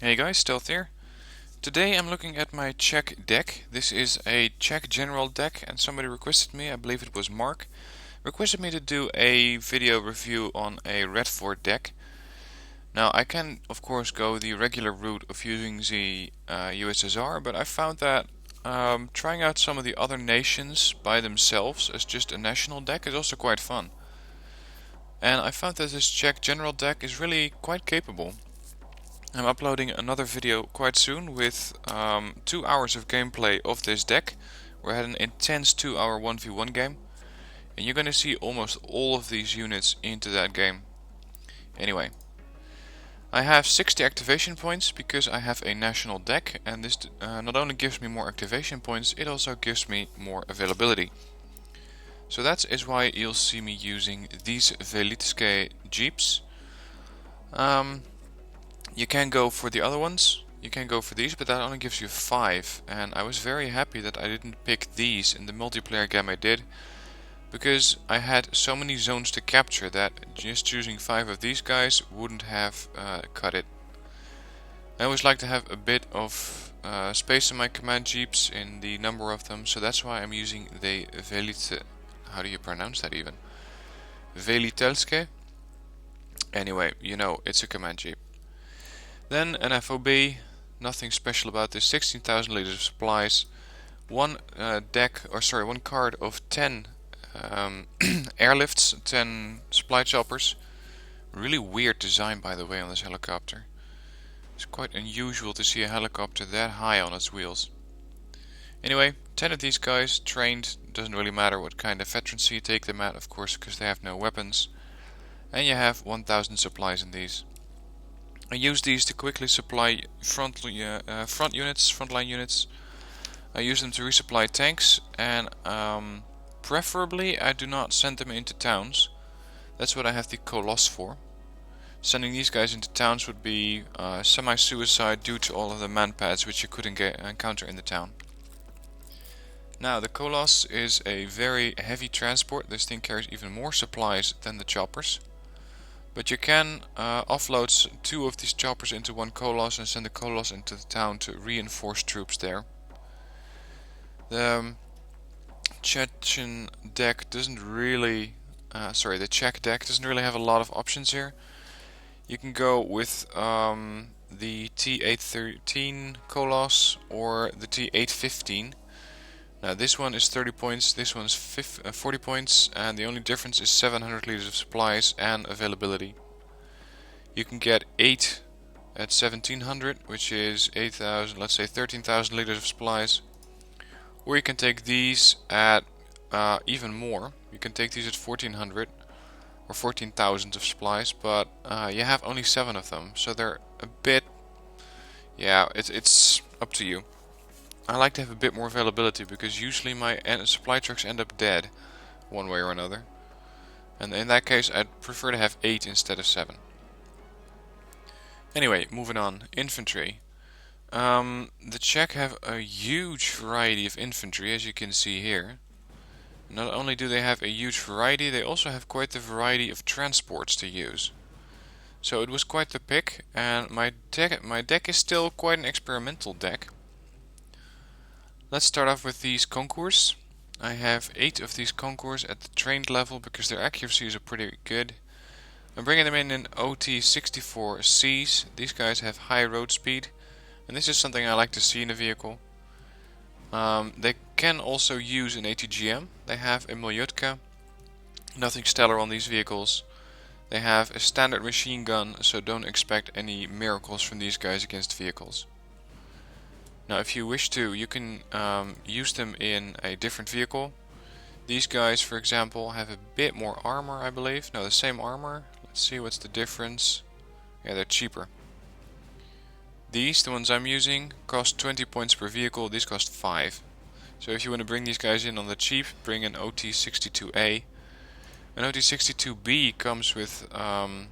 Hey guys, Stealth here. Today I'm looking at my Czech deck. This is a Czech general deck and somebody requested me, I believe it was Mark, requested me to do a video review on a Red 4 deck. Now I can of course go the regular route of using the USSR, but I found that trying out some of the other nations by themselves as just a national deck is also quite fun. And I found that this Czech general deck is really quite capable. I'm uploading another video quite soon with 2 hours of gameplay of this deck. We had an intense 2-hour 1v1 game, and you're going to see almost all of these units into that game. Anyway, I have 60 activation points because I have a national deck, and this not only gives me more activation points, it also gives me more availability. So that is why you'll see me using these Velitské jeeps. You can go for the other ones, you can go for these, but that only gives you 5, and I was very happy that I didn't pick these in the multiplayer game I did, because I had so many zones to capture that just choosing 5 of these guys wouldn't have cut it. I always like to have a bit of space in my command jeeps in the number of them, so that's why I'm using the how do you pronounce that even? Velitelské. Anyway, you know, it's a command jeep. Then an FOB, nothing special about this, 16,000 liters of supplies, one card of 10 airlifts, 10 supply choppers. Really weird design, by the way, on this helicopter. It's quite unusual to see a helicopter that high on its wheels. Anyway, 10 of these guys trained, doesn't really matter what kind of veterancy you take them at, of course, because they have no weapons. And you have 1,000 supplies in these. I use these to quickly supply frontline units. I use them to resupply tanks, and preferably I do not send them into towns. That's what I have the Coloss for. Sending these guys into towns would be semi-suicide due to all of the manpads which you could encounter in the town. Now the Coloss is a very heavy transport. This thing carries even more supplies than the choppers. But you can offload 2 of these choppers into one Coloss and send the Coloss into the town to reinforce troops there. The Chechen deck doesn't really, the Czech deck doesn't really have a lot of options here. You can go with the T813 Coloss or the T815. Now this one is 30 points, this one's 40 points, and the only difference is 700 liters of supplies and availability. You can get 8 at 1700, which is 8,000, let's say 13,000 liters of supplies. Or you can take these at even more. You can take these at 1400 or 14,000 of supplies, but you have only 7 of them, so they're a bit, yeah, it's up to you. I like to have a bit more availability because usually my supply trucks end up dead one way or another. And in that case I'd prefer to have 8 instead of 7. Anyway, moving on. Infantry. The Czech have a huge variety of infantry, as you can see here. Not only do they have a huge variety, they also have quite the variety of transports to use. So it was quite the pick, and my deck is still quite an experimental deck. Let's start off with these concours. I have 8 of these concours at the trained level because their accuracies are pretty good. I'm bringing them in OT64Cs. These guys have high road speed, and this is something I like to see in a vehicle. They can also use an ATGM. They have a Miljutka. Nothing stellar on these vehicles. They have a standard machine gun, so don't expect any miracles from these guys against vehicles. Now if you wish to, you can use them in a different vehicle. These guys, for example, have a bit more armor, I believe. No, the same armor. Let's see what's the difference. Yeah, they're cheaper. These, the ones I'm using, cost 20 points per vehicle. These cost 5. So if you want to bring these guys in on the cheap, bring an OT62A. An OT62B comes with the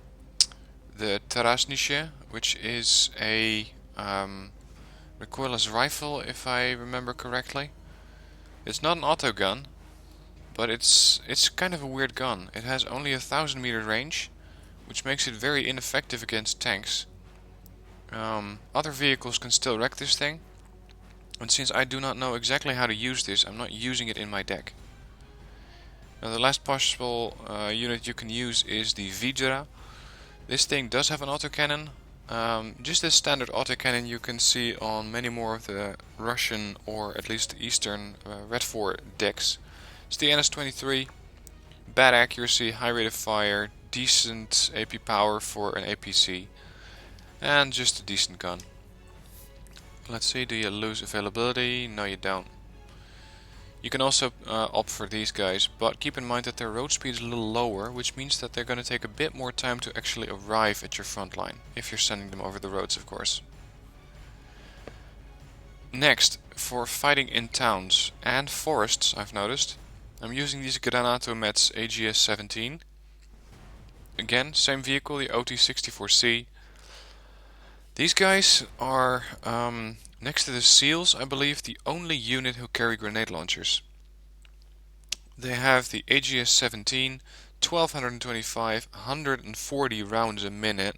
Tarasnice, which is a recoilless rifle, if I remember correctly. It's not an auto gun, but it's kind of a weird gun. It has only 1,000 meter range, which makes it very ineffective against tanks. Other vehicles can still wreck this thing. And since I do not know exactly how to use this, I'm not using it in my deck. Now the last possible unit you can use is the Vydra. This thing does have an autocannon. Just this standard autocannon you can see on many more of the Russian or at least Eastern Red 4 decks. It's the NS-23, bad accuracy, high rate of fire, decent AP power for an APC, and just a decent gun. Let's see, do you lose availability? No, you don't. You can also opt for these guys, but keep in mind that their road speed is a little lower, which means that they're going to take a bit more time to actually arrive at your front line, if you're sending them over the roads, of course. Next, for fighting in towns and forests, I've noticed, I'm using these Granatomet's AGS-17. Again, same vehicle, the OT-64C. These guys are, next to the SEALs, I believe, the only unit who carry grenade launchers. They have the AGS-17, 1225, 140 rounds a minute,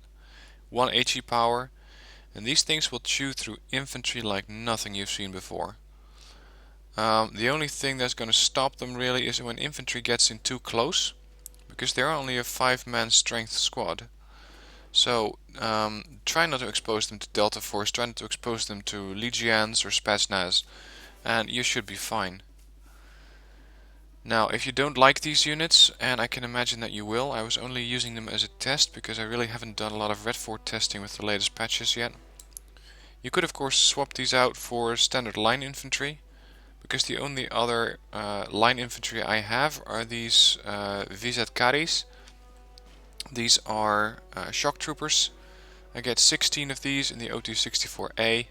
1 HE power, and these things will chew through infantry like nothing you've seen before. The only thing that's going to stop them really is when infantry gets in too close, because they're only a 5-man strength squad. So try not to expose them to Delta Force, try not to expose them to Legions or Spetsnaz, and you should be fine. Now, if you don't like these units, and I can imagine that you will, I was only using them as a test because I really haven't done a lot of Red 4 testing with the latest patches yet. You could of course swap these out for standard line infantry, because the only other line infantry I have are these Vizatkaris. These are shock troopers. I get 16 of these in the OT-64A.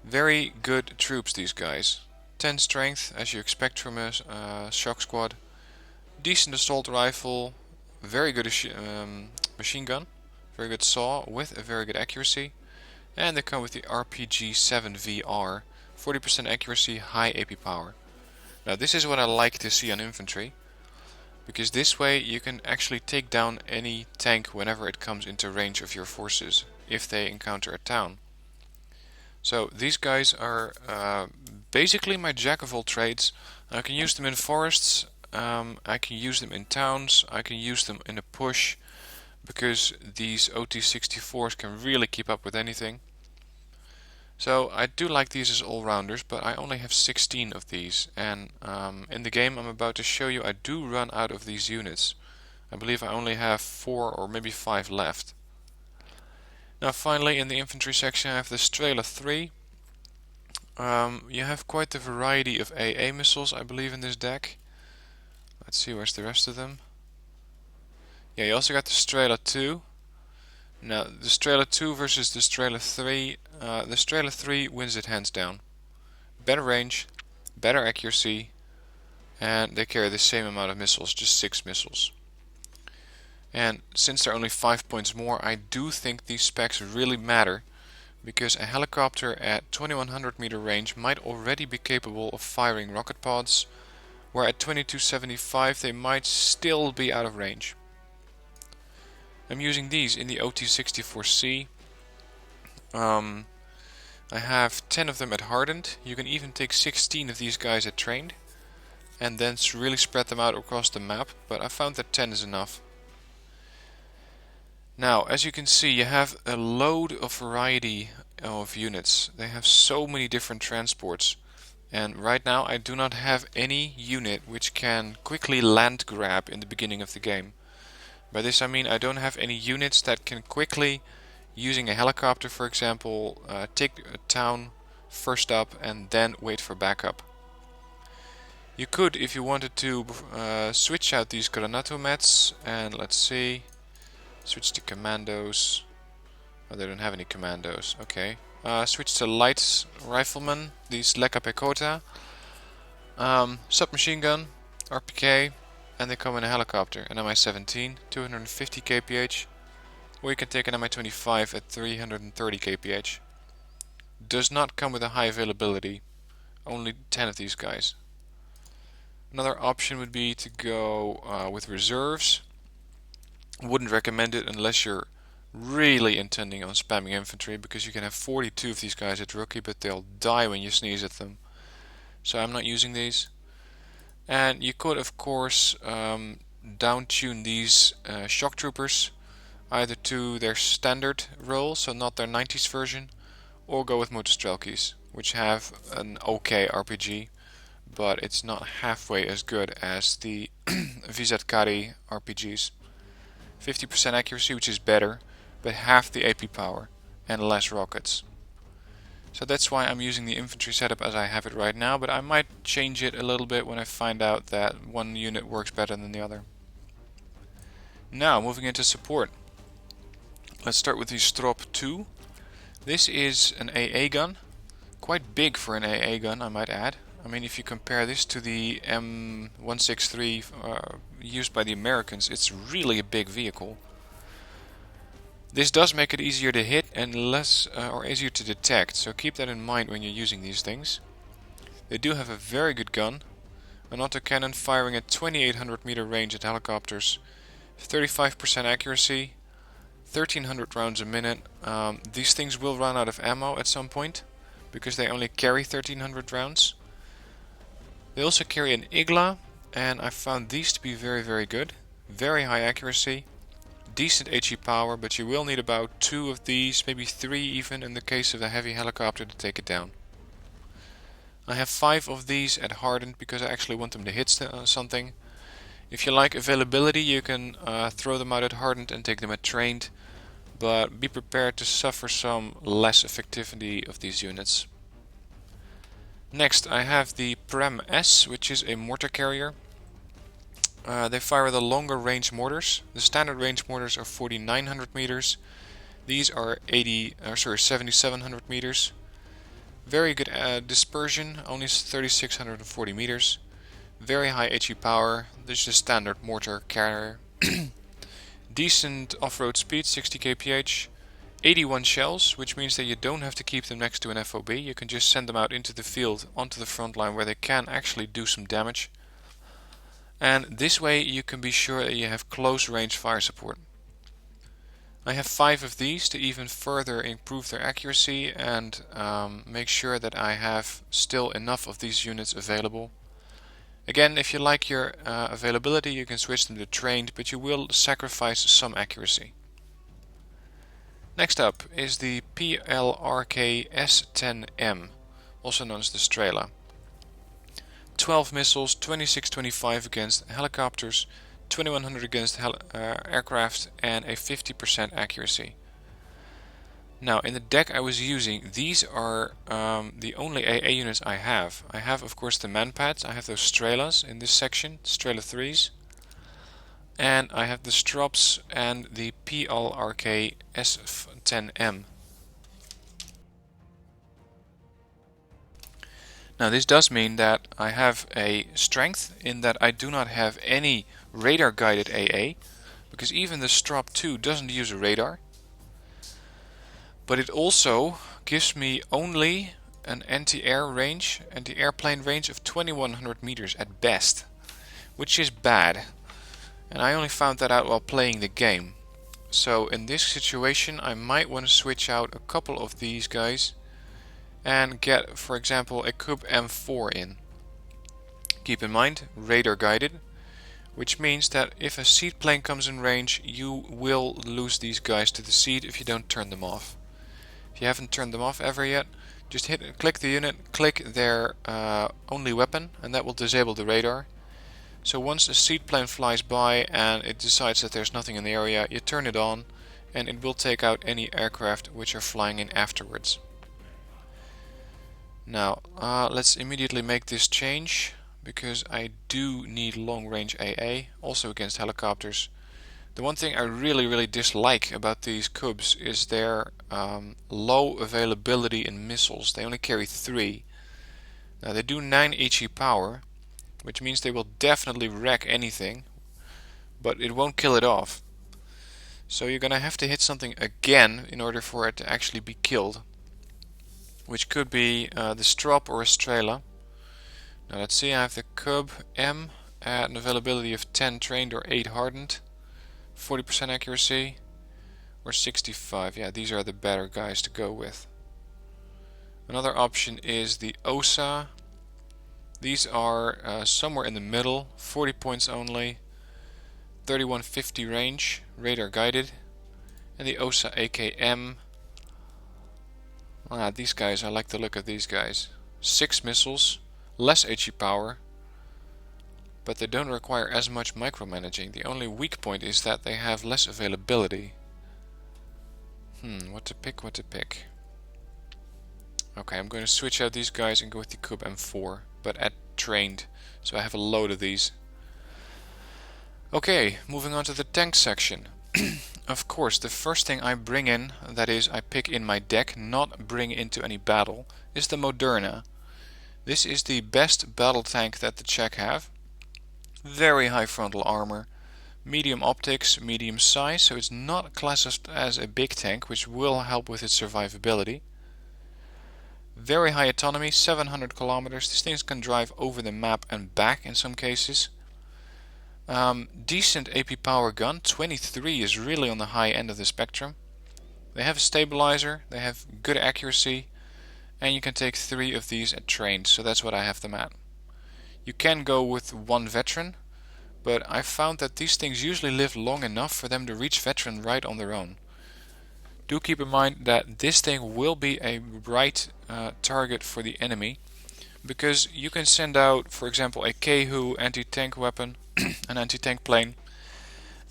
Very good troops, these guys. 10 strength, as you expect from a shock squad. Decent assault rifle. Very good machine gun. Very good saw with a very good accuracy. And they come with the RPG-7VR. 40% accuracy, high AP power. Now this is what I like to see on infantry, because this way you can actually take down any tank whenever it comes into range of your forces, if they encounter a town. So these guys are basically my jack of all trades. I can use them in forests, I can use them in towns, I can use them in a push, because these OT-64s can really keep up with anything. So I do like these as all-rounders, but I only have 16 of these, and in the game I'm about to show you I do run out of these units. I believe I only have 4 or maybe 5 left. Now finally, in the infantry section I have the Strela 3. You have quite the variety of AA missiles, I believe, in this deck. Let's see, where's the rest of them? Yeah, you also got the Strela 2. Now, the Strela 2 versus the Strela 3. The Strela 3 wins it hands down. Better range, better accuracy, and they carry the same amount of missiles, just 6 missiles. And since they're only 5 points more, I do think these specs really matter, because a helicopter at 2100 meter range might already be capable of firing rocket pods, where at 2275 they might still be out of range. I'm using these in the OT-64C. I have 10 of them at hardened. You can even take 16 of these guys at trained, and then really spread them out across the map, but I found that 10 is enough. Now, as you can see, you have a load of variety of units. They have so many different transports, and right now I do not have any unit which can quickly land grab in the beginning of the game. By this I mean I don't have any units that can quickly, using a helicopter for example, take a town first up and then wait for backup. You could, if you wanted to, switch out these Granatomets and let's see, switch to commandos. Oh, they don't have any commandos, okay. Switch to light riflemen, these Lekka Pekota, submachine gun, RPK, and they come in a helicopter, an Mi-17, 250 kph, or you can take an Mi-25 at 330 kph. Does not come with a high availability, only 10 of these guys. Another option would be to go with reserves. Wouldn't recommend it unless you're really intending on spamming infantry, because you can have 42 of these guys at rookie, but they'll die when you sneeze at them. So I'm not using these. And you could, of course, down-tune these shock troopers either to their standard role, so not their 90s version, or go with Motostrelkis, which have an okay RPG, but it's not halfway as good as the VZ-Kari RPGs. 50% accuracy, which is better, but half the AP power and less rockets. So that's why I'm using the infantry setup as I have it right now, but I might change it a little bit when I find out that one unit works better than the other. Now, moving into support. Let's start with the Strop 2. This is an AA gun, quite big for an AA gun, I might add. I mean, if you compare this to the M163 used by the Americans, it's really a big vehicle. This does make it easier to hit and less or easier to detect, so keep that in mind when you're using these things. They do have a very good gun, an autocannon firing at 2800 meter range at helicopters, 35% accuracy, 1300 rounds a minute. These things will run out of ammo at some point, because they only carry 1300 rounds. They also carry an Igla, and I found these to be very good. Very high accuracy, decent HE power, but you will need about 2 of these, maybe 3 even in the case of a heavy helicopter to take it down. I have 5 of these at hardened because I actually want them to hit something. If you like availability, you can throw them out at hardened and take them at trained, but be prepared to suffer some less effectivity of these units. Next, I have the Prem S, which is a mortar carrier. They fire the longer range mortars. The standard range mortars are 4900 meters. These are 7700 meters. Very good dispersion, only 3640 meters. Very high HE power. This is a standard mortar carrier. Decent off-road speed, 60 kph. 81 shells, which means that you don't have to keep them next to an FOB. You can just send them out into the field, onto the front line, where they can actually do some damage. And this way you can be sure that you have close range fire support. I have 5 of these to even further improve their accuracy and make sure that I have still enough of these units available. Again, if you like your availability, you can switch them to trained, but you will sacrifice some accuracy. Next up is the PLRK S10M, also known as the Strela. 12 missiles, 2625 against helicopters, 2100 against aircraft, and a 50% accuracy. Now, in the deck I was using, these are the only AA units I have. I have, of course, the manpads. I have those Strelas in this section, Strela 3s. And I have the Strops and the PLRK S10M. Now, this does mean that I have a strength in that I do not have any radar guided AA, because even the Strop 2 doesn't use a radar. But it also gives me only an anti-airplane range of 2100 meters at best, which is bad. And I only found that out while playing the game. So in this situation I might want to switch out a couple of these guys and get, for example, a Cub M4 in. Keep in mind, radar guided, which means that if a seaplane comes in range, you will lose these guys to the seat if you don't turn them off. If you haven't turned them off ever yet, just click the unit, click their only weapon, and that will disable the radar. So once a seaplane flies by and it decides that there's nothing in the area, you turn it on and it will take out any aircraft which are flying in afterwards. Now, let's immediately make this change, because I do need long range AA, also against helicopters. The one thing I really dislike about these Cubs is their low availability in missiles. They only carry 3. Now they do 9 HE power, which means they will definitely wreck anything, but it won't kill it off. So you're gonna have to hit something again in order for it to actually be killed, which could be the Strop or a Strela. Now let's see, I have the Cub M at an availability of 10 trained or 8 hardened, 40% accuracy. or 65. Yeah, these are the better guys to go with. Another option is the OSA. These are somewhere in the middle, 40 points only, 3150 range, radar guided. And the OSA AKM. These guys, I like the look of these guys. 6 missiles, less HE power, but they don't require as much micromanaging. The only weak point is that they have less availability. What to pick, what to pick. Okay, I'm going to switch out these guys and go with the Cub M4, but at trained, so I have a load of these. Okay, moving on to the tank section. Of course, the first thing I bring in, that is I pick in my deck, not bring into any battle, is the Moderna. This is the best battle tank that the Czech have. Very high frontal armor, medium optics, medium size, so it's not classed as a big tank, which will help with its survivability. Very high autonomy, 700 kilometers. These things can drive over the map and back in some cases. Decent AP power gun, 23 is really on the high end of the spectrum. They have a stabilizer, they have good accuracy, and you can take 3 of these at trained, so that's what I have them at. You can go with 1 veteran, but I found that these things usually live long enough for them to reach veteran right on their own. Do keep in mind that this thing will be a right target for the enemy, because you can send out, for example, a Kehu anti-tank weapon, an anti-tank plane,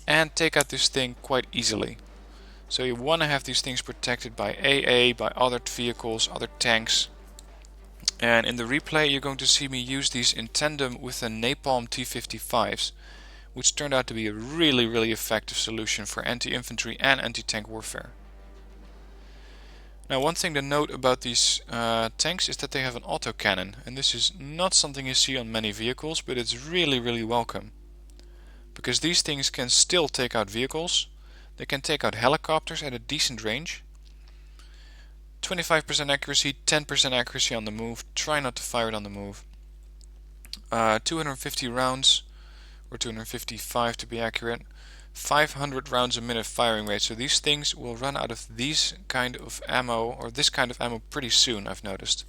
and take out this thing quite easily. So you want to have these things protected by AA, by other vehicles, other tanks. And in the replay you're going to see me use these in tandem with the Napalm T-55s, which turned out to be a really effective solution for anti-infantry and anti-tank warfare. Now, one thing to note about these tanks is that they have an autocannon, and this is not something you see on many vehicles, but it's really welcome. Because these things can still take out vehicles, they can take out helicopters at a decent range. 25% accuracy, 10% accuracy on the move, try not to fire it on the move. 250 rounds, or 255 to be accurate. 500 rounds a minute firing rate, so these things will run out of these kind of ammo, or this kind of ammo, pretty soon, I've noticed.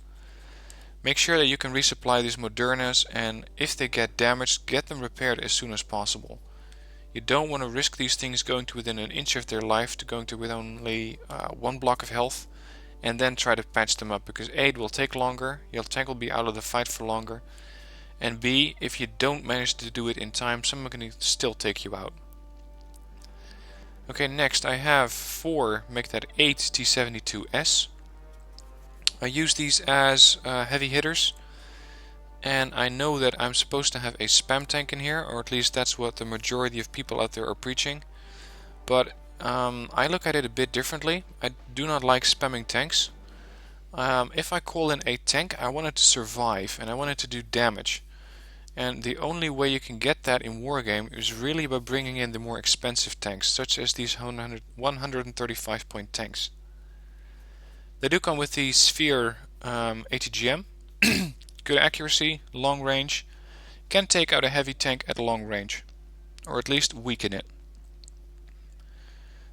Make sure that you can resupply these Modernas, and if they get damaged, get them repaired as soon as possible. You don't want to risk these things going to within an inch of their life to going to with only 1 block of health, and then try to patch them up, because A, it will take longer, your tank will be out of the fight for longer, and B, if you don't manage to do it in time, someone can still take you out. Okay, next I have 4, make that 8 T-72S. I use these as heavy hitters, and I know that I'm supposed to have a spam tank in here, or at least that's what the majority of people out there are preaching. But I look at it a bit differently. I do not like spamming tanks. If I call in a tank, I want it to survive, and I want it to do damage. And the only way you can get that in Wargame is really by bringing in the more expensive tanks, such as these 135 point tanks. They do come with the Sphere ATGM, good accuracy, long range, can take out a heavy tank at long range, or at least weaken it.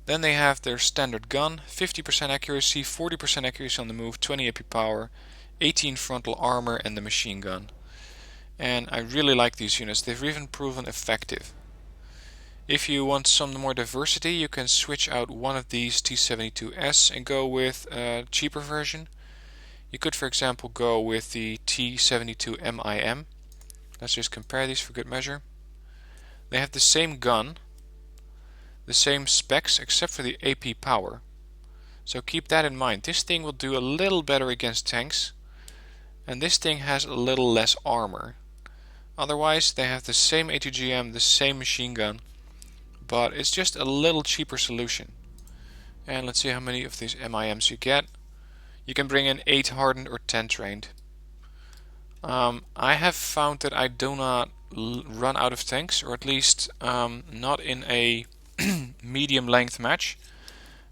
Then they have their standard gun, 50% accuracy, 40% accuracy on the move, 20 AP power, 18 frontal armor, and the machine gun. And I really like these units, they've even proven effective. If you want some more diversity, you can switch out one of these T-72S and go with a cheaper version. You could, for example, go with the T-72MIM. Let's just compare these for good measure. They have the same gun, the same specs, except for the AP power. So keep that in mind. This thing will do a little better against tanks, and this thing has a little less armor. Otherwise, they have the same ATGM, the same machine gun, but it's just a little cheaper solution. And let's see how many of these MIMs you get. You can bring in 8 hardened or 10 trained. I have found that I do not run out of tanks, or at least not in a medium length match.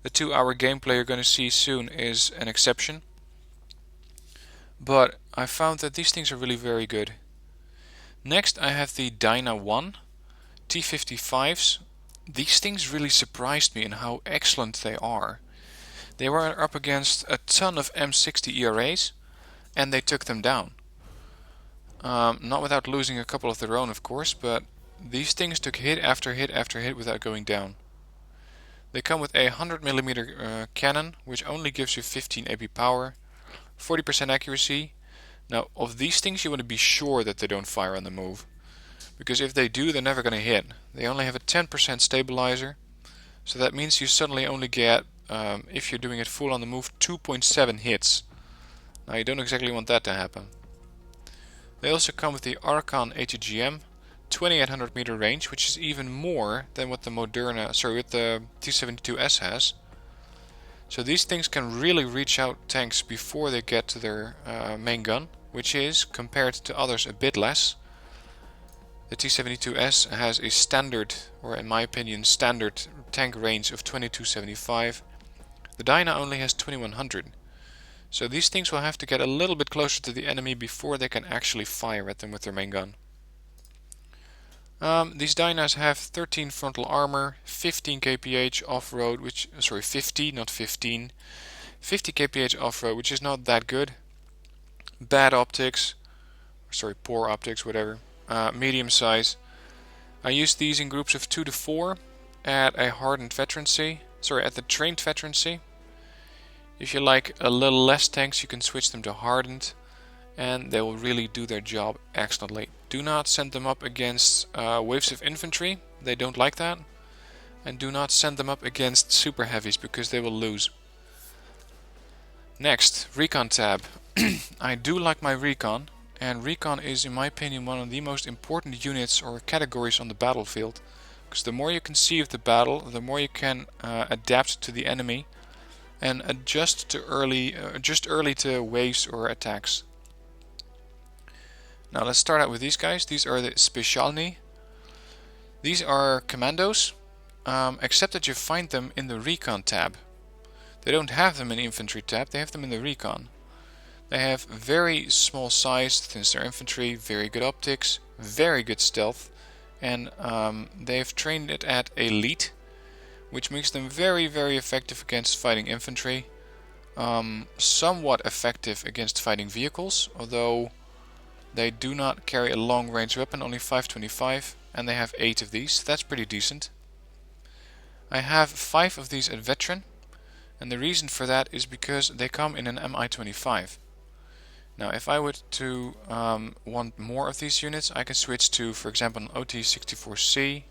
The 2-hour gameplay you're going to see soon is an exception. But I found that these things are really very good. Next I have the Dyna 1 T-55s. These things really surprised me in how excellent they are. They were up against a ton of M60 ERAs, and they took them down. Not without losing a couple of their own, of course, but these things took hit after hit after hit without going down. They come with a 100mm cannon, which only gives you 15 AP power, 40% accuracy. Now, of these things you want to be sure that they don't fire on the move, because if they do, they're never going to hit. They only have a 10% stabilizer, so that means you suddenly only get, if you're doing it full on the move, 2.7 hits. Now you don't exactly want that to happen. They also come with the Archon ATGM, 2800 meter range, which is even more than what the what the T-72S has. So these things can really reach out tanks before they get to their main gun, which is, compared to others, a bit less. The T-72S has a standard, or in my opinion, standard tank range of 2275. The Dyna only has 2100. So these things will have to get a little bit closer to the enemy before they can actually fire at them with their main gun. These Dynas have 13 frontal armor, 15 kph off-road, 50, not 15. 50 kph off-road, which is not that good. Bad optics, poor optics, whatever. Medium size. I use these in groups of 2 to 4 at a hardened veterancy, at the trained veterancy. If you like a little less tanks, you can switch them to hardened, and they will really do their job excellently. Do not send them up against waves of infantry, they don't like that. And do not send them up against super heavies, because they will lose. Next, Recon tab. I do like my Recon, and Recon is, in my opinion, one of the most important units or categories on the battlefield. Because the more you can see of the battle, the more you can adapt to the enemy and adjust to early to waves or attacks. Now let's start out with these guys. These are the Specialny. These are commandos, except that you find them in the Recon tab. They don't have them in Infantry tab, they have them in the Recon. They have very small size since they're infantry, very good optics, very good stealth, and they've trained it at elite, which makes them very, very effective against fighting infantry. Somewhat effective against fighting vehicles, although they do not carry a long range weapon, only 525, and they have 8 of these. That's pretty decent. I have 5 of these at veteran, and the reason for that is because they come in an MI-25. Now if I were to want more of these units, I can switch to, for example, an OT-64C.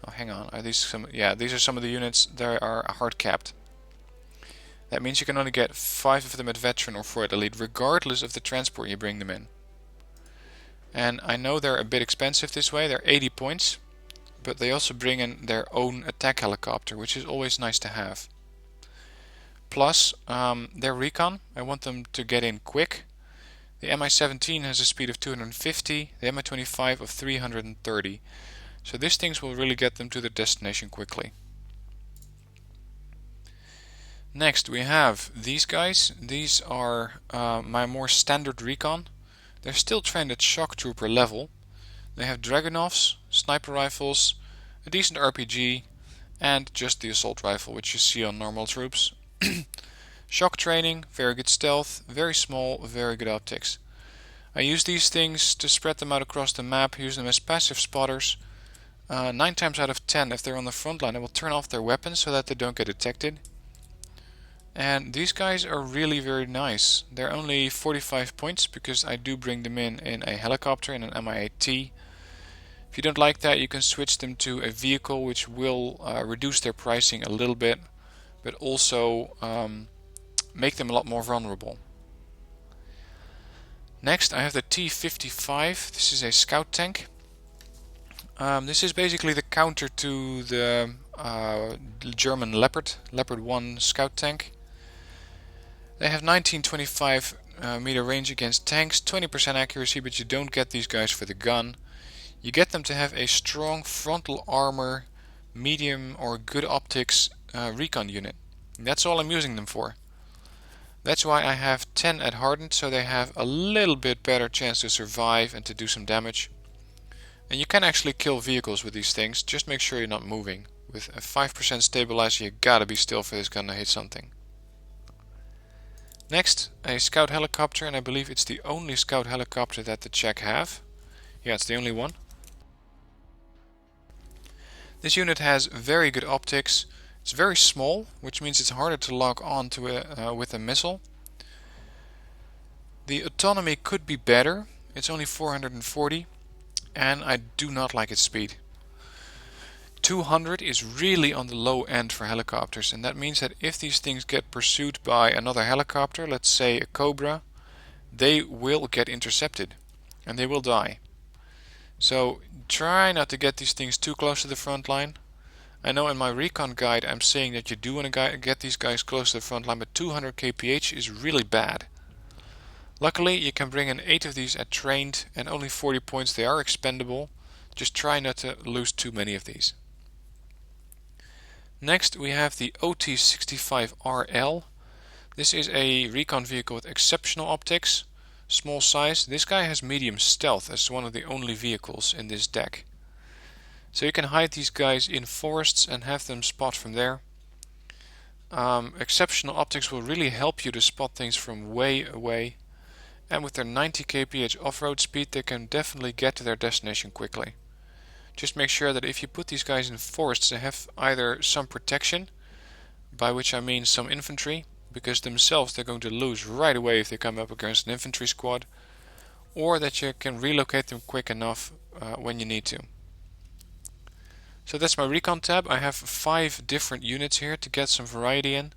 Oh, hang on, are these some? Yeah, these are some of the units that are hard capped. That means you can only get 5 of them at veteran or 4 at elite, regardless of the transport you bring them in. And I know they're a bit expensive this way, they're 80 points, but they also bring in their own attack helicopter, which is always nice to have. Plus, their recon, I want them to get in quick. The Mi-17 has a speed of 250, the Mi-25 of 330. So these things will really get them to their destination quickly. Next we have these guys. These are my more standard recon. They're still trained at shock trooper level. They have Dragunovs, sniper rifles, a decent RPG, and just the assault rifle, which you see on normal troops. Shock training, very good stealth, very small, very good optics. I use these things to spread them out across the map, use them as passive spotters. 9 times out of 10, if they're on the front line, I will turn off their weapons so that they don't get detected. And these guys are really very nice. They're only 45 points because I do bring them in a helicopter, in an Mi-8T. If you don't like that, you can switch them to a vehicle, which will reduce their pricing a little bit, but also make them a lot more vulnerable. Next I have the T-55. This is a scout tank. This is basically the counter to the German Leopard 1 scout tank. They have 1925 meter range against tanks, 20% accuracy, but you don't get these guys for the gun. You get them to have a strong frontal armor, medium or good optics recon unit. That's all I'm using them for. That's why I have 10 at hardened, so they have a little bit better chance to survive and to do some damage. And you can actually kill vehicles with these things, just make sure you're not moving. With a 5% stabilizer, you gotta be still for this gun to hit something. Next, a scout helicopter, and I believe it's the only scout helicopter that the Czech have. Yeah, it's the only one. This unit has very good optics. It's very small, which means it's harder to lock on to with a missile. The autonomy could be better. It's only 440, and I do not like its speed. 200 is really on the low end for helicopters, and that means that if these things get pursued by another helicopter, let's say a Cobra, they will get intercepted and they will die. So try not to get these things too close to the front line. I know in my recon guide I'm saying that you do want to get these guys close to the front line, but 200 kph is really bad. Luckily you can bring in 8 of these at trained and only 40 points. They are expendable. Just try not to lose too many of these. Next we have the OT-65RL. This is a recon vehicle with exceptional optics, small size. This guy has medium stealth as one of the only vehicles in this deck. So you can hide these guys in forests and have them spot from there. Exceptional optics will really help you to spot things from way away. And with their 90 kph off-road speed they can definitely get to their destination quickly. Just make sure that if you put these guys in forests, they have either some protection, by which I mean some infantry, because themselves they're going to lose right away if they come up against an infantry squad, or that you can relocate them quick enough when you need to. So that's my recon tab. I have 5 different units here to get some variety in.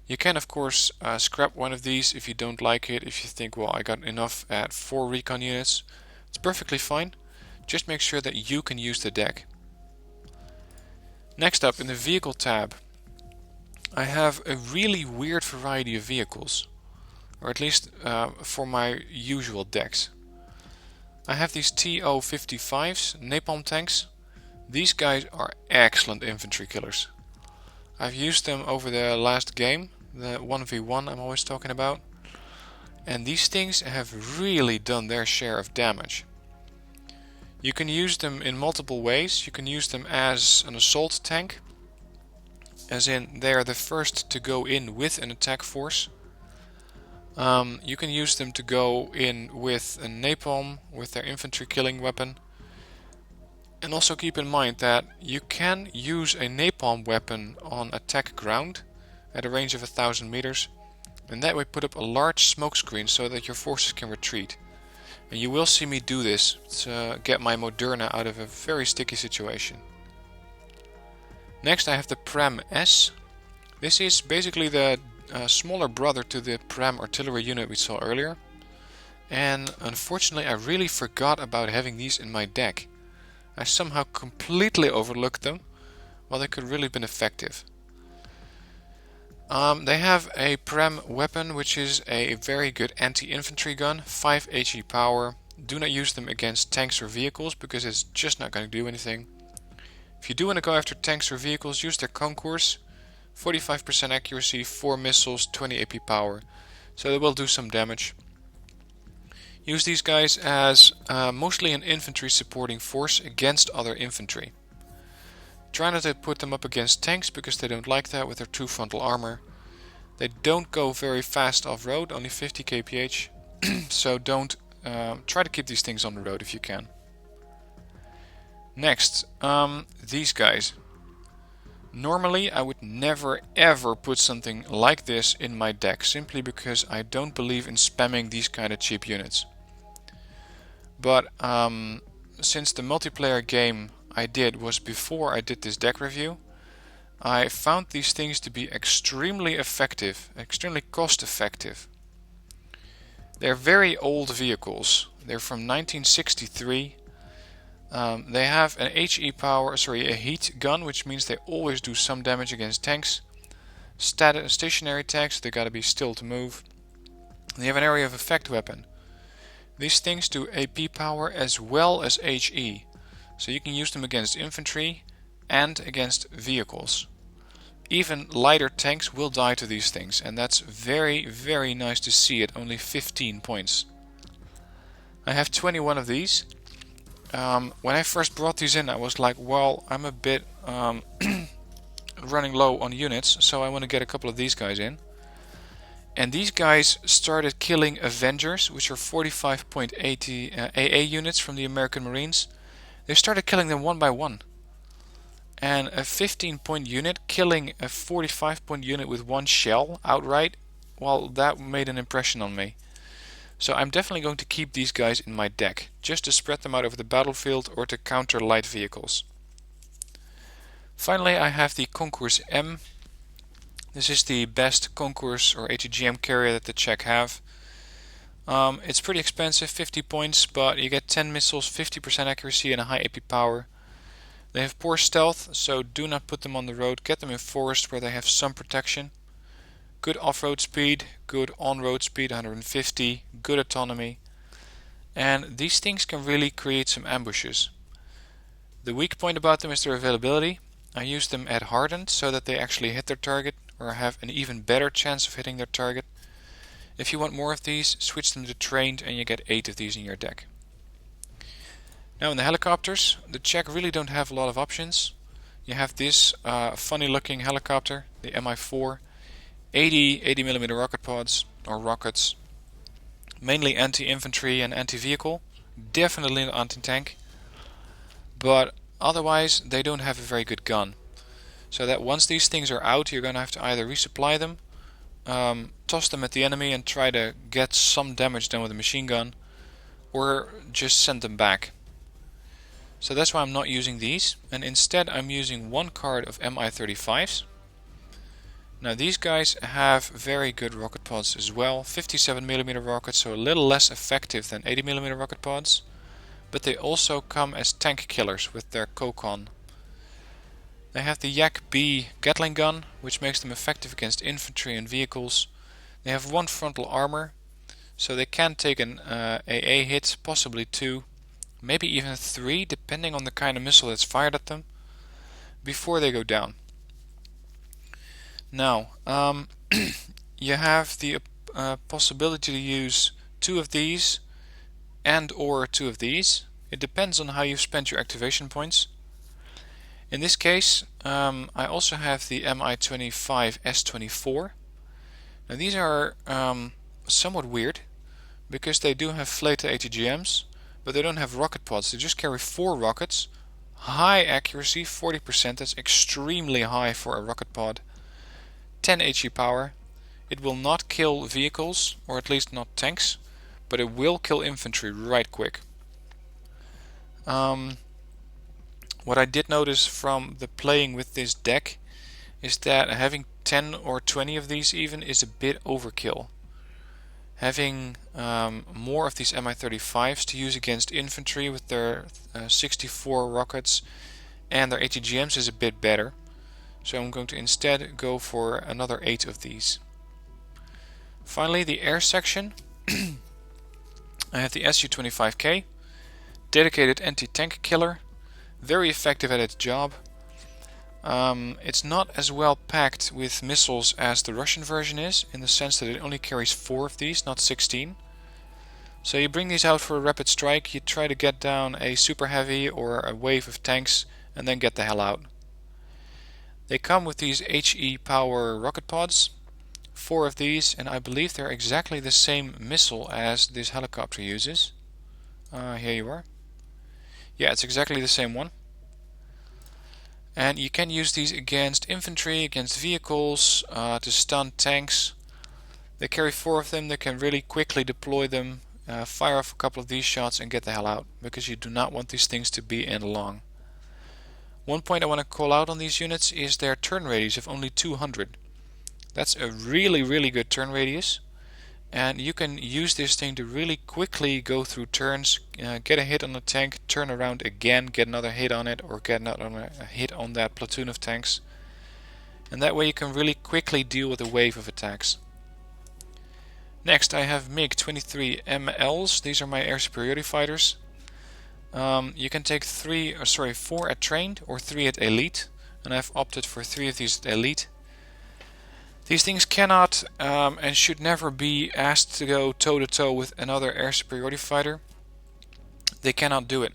You can of course scrap one of these if you don't like it, if you think, well, I got enough at 4 recon units. It's perfectly fine. Just make sure that you can use the deck. Next up, in the vehicle tab, I have a really weird variety of vehicles, or at least for my usual decks. I have these TO-55s, napalm tanks. These guys are excellent infantry killers. I've used them over the last game, the 1v1 I'm always talking about, and these things have really done their share of damage. You can use them in multiple ways. You can use them as an assault tank, as in they are the first to go in with an attack force. You can use them to go in with a napalm, with their infantry killing weapon. And also keep in mind that you can use a napalm weapon on attack ground at a range of 1000 meters, and that way put up a large smoke screen so that your forces can retreat. And you will see me do this to get my Moderna out of a very sticky situation. Next I have the Pram S. This is basically the smaller brother to the Pram artillery unit we saw earlier. And unfortunately I really forgot about having these in my deck. I somehow completely overlooked them, while they could really have been effective. They have a Pram weapon, which is a very good anti-infantry gun, 5 HE power. Do not use them against tanks or vehicles, because it's just not going to do anything. If you do want to go after tanks or vehicles, use their concourse. 45% accuracy, 4 missiles, 20 AP power. So they will do some damage. Use these guys as mostly an infantry supporting force against other infantry. Try not to put them up against tanks, because they don't like that with their 2 frontal armor. They don't go very fast off-road, only 50 kph, so don't try to keep these things on the road if you can. Next, these guys. Normally I would never ever put something like this in my deck, simply because I don't believe in spamming these kind of cheap units. But since the multiplayer game I did was before I did this deck review, I found these things to be extremely effective, extremely cost effective. They're very old vehicles. They're from 1963. They have an HE power, a heat gun, which means they always do some damage against tanks. Stationary tanks, they gotta be still to move. They have an area of effect weapon. These things do AP power as well as HE. So you can use them against infantry and against vehicles. Even lighter tanks will die to these things, and that's very, very nice to see at only 15 points. I have 21 of these. When I first brought these in, I was like, well, I'm a bit running low on units, so I want to get a couple of these guys in. And these guys started killing Avengers, which are 45.80 AA units from the American Marines. They started killing them one by one. And a 15-point unit killing a 45-point unit with one shell outright, well, that made an impression on me. So I'm definitely going to keep these guys in my deck, just to spread them out over the battlefield or to counter light vehicles. Finally, I have the Concourse M. This is the best Concourse or ATGM carrier that the Czech have. It's pretty expensive, 50 points, but you get 10 missiles, 50% accuracy and a high AP power. They have poor stealth, so do not put them on the road. Get them in forest where they have some protection. Good off-road speed, good on-road speed, 150, good autonomy. And these things can really create some ambushes. The weak point about them is their availability. I use them at hardened so that they actually hit their target or have an even better chance of hitting their target. If you want more of these, switch them to trained and you get 8 of these in your deck. Now in the helicopters, the Czech really don't have a lot of options. You have this funny looking helicopter, the Mi-4, 80mm rocket pods or rockets, mainly anti-infantry and anti-vehicle, definitely not anti-tank, but otherwise they don't have a very good gun. So that once these things are out, you're going to have to either resupply them, toss them at the enemy and try to get some damage done with a machine gun, or just send them back. So that's why I'm not using these, and instead I'm using one card of Mi-35s. Now these guys have very good rocket pods as well, 57mm rockets, so a little less effective than 80mm rocket pods, but they also come as tank killers with their Kokon. They have the Yak-B Gatling gun, which makes them effective against infantry and vehicles. They have one frontal armor, so they can take an AA hit, possibly 2, maybe even 3, depending on the kind of missile that's fired at them, before they go down. Now, you have the possibility to use 2 of these and or 2 of these. It depends on how you've spent your activation points. In this case, I also have the Mi-25 S24. Now these are somewhat weird, because they do have Fleta ATGMs, but they don't have rocket pods. They just carry 4 rockets, high accuracy, 40%, that's extremely high for a rocket pod, 10 HE power. It will not kill vehicles, or at least not tanks, but it will kill infantry right quick. What I did notice from the playing with this deck is that having 10 or 20 of these even is a bit overkill. Having more of these Mi-35s to use against infantry with their 64 rockets and their ATGMs is a bit better. So I'm going to instead go for another 8 of these. Finally, the air section. I have the Su-25K, dedicated anti-tank killer, very effective at its job. It's not as well packed with missiles as the Russian version is, in the sense that it only carries 4 of these, not 16. So you bring these out for a rapid strike, you try to get down a super heavy or a wave of tanks and then get the hell out. They come with these HE power rocket pods, 4 of these, and I believe they're exactly the same missile as this helicopter uses. Here you are. Yeah, it's exactly the same one. And you can use these against infantry, against vehicles, to stun tanks. They carry 4 of them, they can really quickly deploy them, fire off a couple of these shots and get the hell out, because you do not want these things to be in long. One point I want to call out on these units is their turn radius of only 200. That's a really good turn radius, and you can use this thing to really quickly go through turns, get a hit on the tank, turn around again, get another hit on it, or get another hit on that platoon of tanks. And that way you can really quickly deal with a wave of attacks. Next I have MiG-23 MLs. These are my air superiority fighters. You can take 4 at trained or 3 at elite, and I've opted for 3 of these at elite. These things cannot and should never be asked to go toe-to-toe with another air superiority fighter. They cannot do it.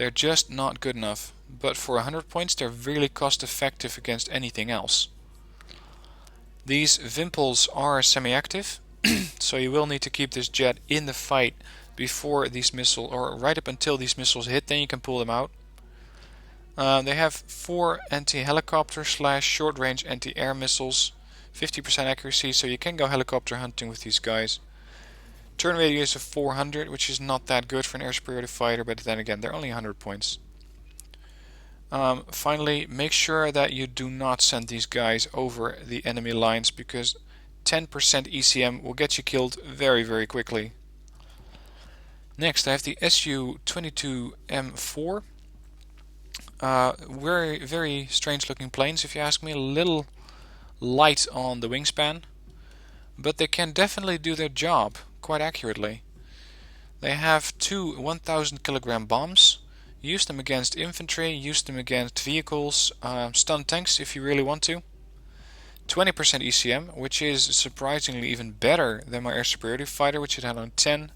They're just not good enough. But for 100 points they're really cost effective against anything else. These Vimpels are semi-active, so you will need to keep this jet in the fight before these missiles, or right up until these missiles hit, then you can pull them out. They have 4 anti-helicopter / short-range anti-air missiles, 50% accuracy, so you can go helicopter hunting with these guys. Turn radius of 400, which is not that good for an air superiority fighter, but then again, they're only 100 points. Finally, make sure that you do not send these guys over the enemy lines, because 10% ECM will get you killed very, very quickly. Next, I have the Su-22M4. Very, very strange looking planes, if you ask me. A little light on the wingspan, but they can definitely do their job quite accurately. They have 2 1000 kilogram bombs. Use them against infantry, use them against vehicles, stun tanks if you really want to. 20% ECM, which is surprisingly even better than my air superiority fighter, which it had on 10.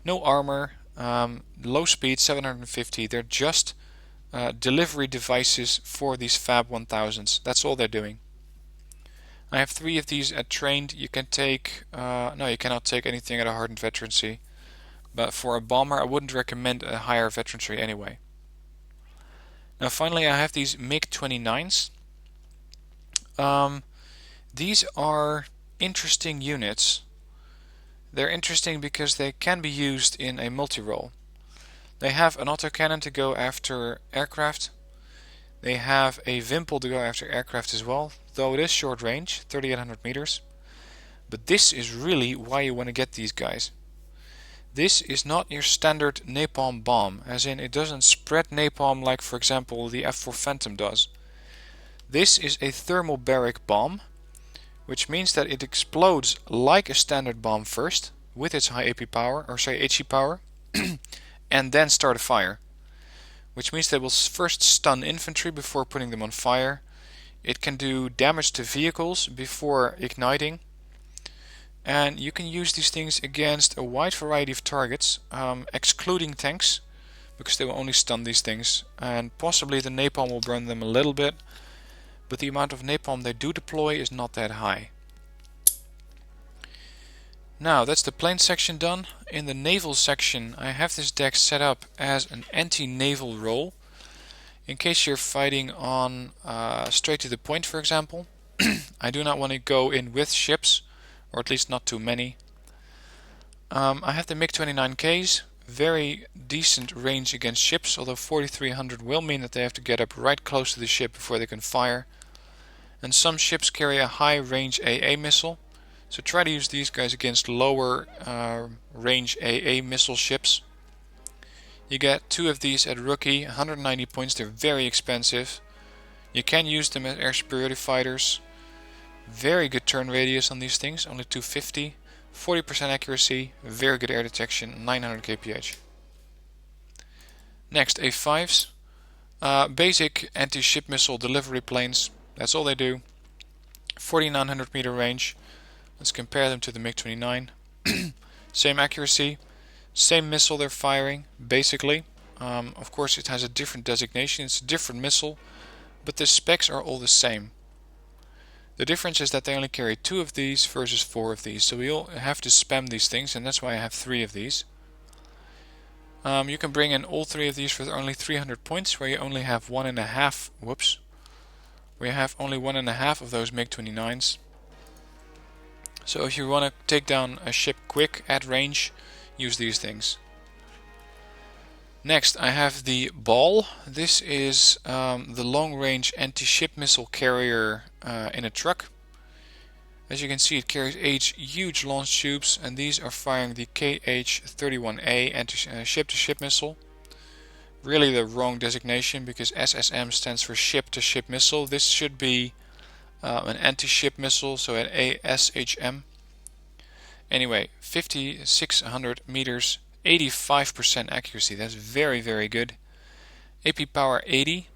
No armor, low speed, 750. They're just delivery devices for these Fab 1000s. That's all they're doing. I have 3 of these at trained. You can take, no, you cannot take anything at a hardened veterancy. But for a bomber, I wouldn't recommend a higher veterancy anyway. Now finally, I have these MiG-29s. These are interesting units. They're interesting because they can be used in a multi-role. They have an autocannon to go after aircraft. They have a Vimpel to go after aircraft as well, though it is short range, 3800 meters. But this is really why you want to get these guys. This is not your standard napalm bomb, as in it doesn't spread napalm like, for example, the F4 Phantom does. This is a thermobaric bomb, which means that it explodes like a standard bomb first, with its high AP power, or say HE power, and then start a fire. Which means that it will first stun infantry before putting them on fire. It can do damage to vehicles before igniting. And you can use these things against a wide variety of targets, excluding tanks, because they will only stun these things. And possibly the napalm will burn them a little bit, but the amount of napalm they do deploy is not that high. Now that's the plane section done. In the naval section I have this deck set up as an anti-naval role. In case you're fighting on straight to the point, for example. I do not want to go in with ships, or at least not too many. I have the MiG-29Ks, very decent range against ships, although 4300 will mean that they have to get up right close to the ship before they can fire. And some ships carry a high range AA missile, so try to use these guys against lower range AA missile ships. You get 2 of these at rookie, 190 points, they're very expensive. You can use them as air superiority fighters. Very good turn radius on these things, only 250, 40% accuracy, very good air detection, 900 kph. Next, A5s. Basic anti-ship missile delivery planes, that's all they do. 4900 meter range. Let's compare them to the MiG-29. Same accuracy, same missile they're firing, basically. Of course it has a different designation, it's a different missile, but the specs are all the same. The difference is that they only carry 2 of these versus 4 of these, so we all have to spam these things, and that's why I have 3 of these. You can bring in all 3 of these for only 300 points, where you only have 1.5, whoops. We have only 1.5 of those MiG-29s. So if you want to take down a ship quick at range, use these things. Next I have the Ball. This is the long-range anti-ship missile carrier in a truck. As you can see, it carries 8 huge launch tubes, and these are firing the KH-31A anti-ship-to-ship missile. Really the wrong designation, because SSM stands for ship-to-ship missile. This should be an anti-ship missile, so an ASHM. Anyway, 5600 meters, 85% accuracy, that's very, very good. AP power 80,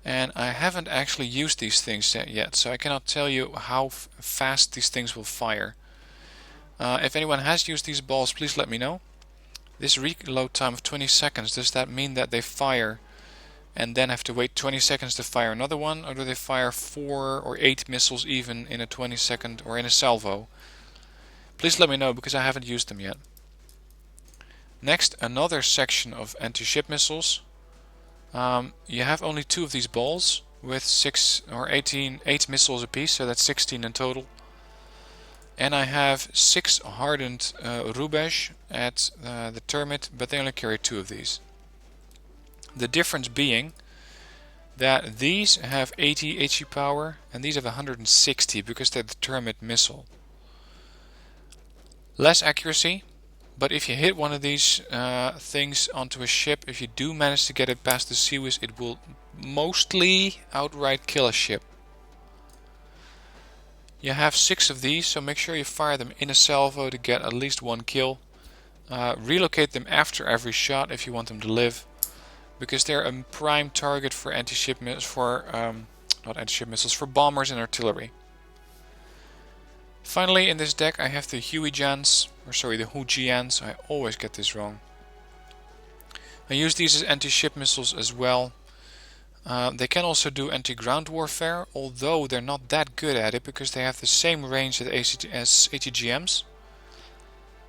and I haven't actually used these things yet, so I cannot tell you how fast these things will fire. If anyone has used these balls, please let me know. This reload time of 20 seconds, does that mean that they fire and then have to wait 20 seconds to fire another one, or do they fire 4 or 8 missiles even in a 20 second or in a salvo? Please let me know, because I haven't used them yet. Next, another section of anti-ship missiles. You have only 2 of these balls with 8 missiles apiece, so that's 16 in total. And I have 6 hardened Rubej at the Termit, but they only carry 2 of these. The difference being that these have 80 HE power and these have 160 because they're the Termit missile. Less accuracy, but if you hit one of these things onto a ship, if you do manage to get it past the sea whiz, it will mostly outright kill a ship. You have 6 of these, so make sure you fire them in a salvo to get at least 1 kill. Relocate them after every shot if you want them to live, because they're a prime target for anti-ship missiles, for bombers and artillery. Finally, in this deck I have the the Hujians. I always get this wrong. I use these as anti-ship missiles as well. They can also do anti-ground warfare, although they're not that good at it because they have the same range as ATGMs.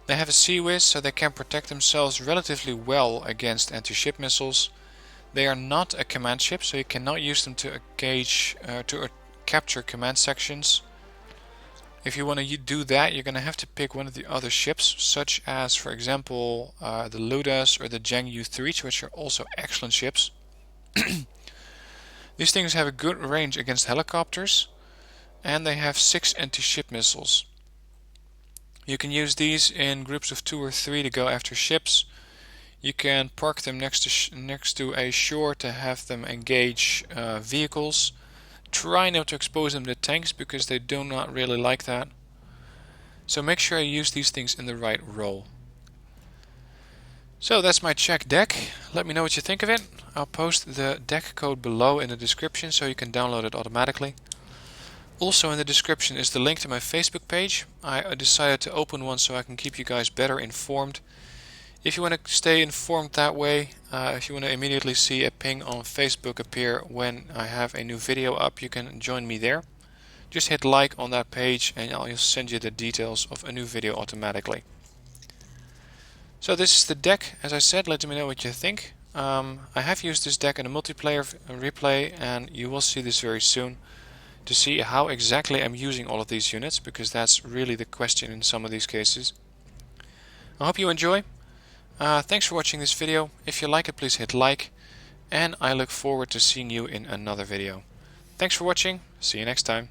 They have a sea whiz, so they can protect themselves relatively well against anti-ship missiles. They are not a command ship, so you cannot use them to capture command sections. If you want to do that, you're going to have to pick one of the other ships, such as, for example, the Ludas or the Zheng U-3, which are also excellent ships. These things have a good range against helicopters, and they have 6 anti-ship missiles. You can use these in groups of 2 or 3 to go after ships. You can park them next to a shore to have them engage vehicles. Try not to expose them to tanks because they do not really like that. So make sure you use these things in the right role. So that's my Czech deck. Let me know what you think of it. I'll post the deck code below in the description so you can download it automatically. Also in the description is the link to my Facebook page. I decided to open one so I can keep you guys better informed. If you want to stay informed that way, if you want to immediately see a ping on Facebook appear when I have a new video up, you can join me there. Just hit like on that page and I'll send you the details of a new video automatically. So this is the deck. As I said, let me know what you think. I have used this deck in a multiplayer replay, and you will see this very soon to see how exactly I'm using all of these units, because that's really the question in some of these cases. I hope you enjoy. Thanks for watching this video. If you like it, please hit like, and I look forward to seeing you in another video. Thanks for watching. See you next time.